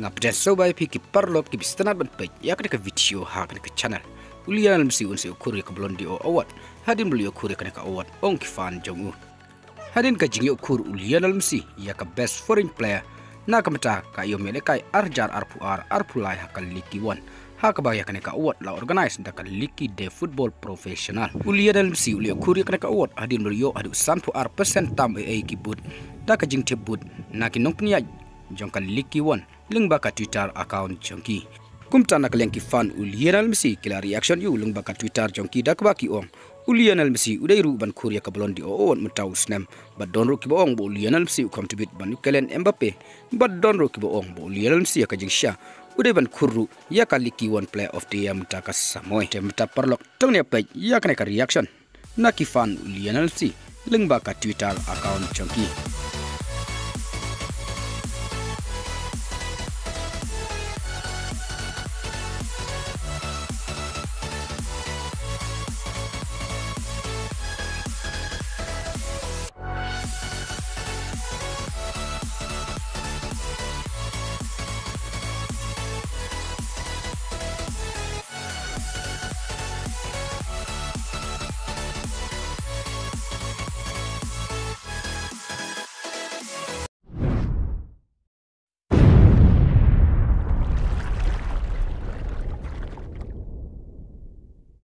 ngapden so bai pi ki parlop ki bistanat ban pe ya ka video ha ka channel Lionel Messi unse khur ka Ballon'dor award hadin beliau khur ka award ong ki fan jongu hadin ka jingi khur Lionel Messi ya ka best foreign player na ka mata ka yo mele kai arjar arpulai ha ka liki wan ha ka ba ya ka award la organize da ka liki de football professional Lionel Messi ulio khur ka award hadin beliau adu 100% tam ki bud da ka jing te bud na ki nong pnya jong ka liki wan ling ba ka Twitter account jongki kumta nak lengki fan Lionel Messi kila reaction yu ling ba ka Twitter jongki dak ba ki ong Lionel Messi udei ru ban khur ya ka Ballon'dor on mutaw snem ba don ro ki bo ong bo Lionel Messi contribute ban kelen Mbappe ba don ro ki bo ong bo Lionel Messi ka jingsha udei ban khurru ya ka liki one player of the year mutaka samoy te muta parlok tong ne page ya ka reaction na ki fan Lionel Messi ling ba ka Twitter account jongki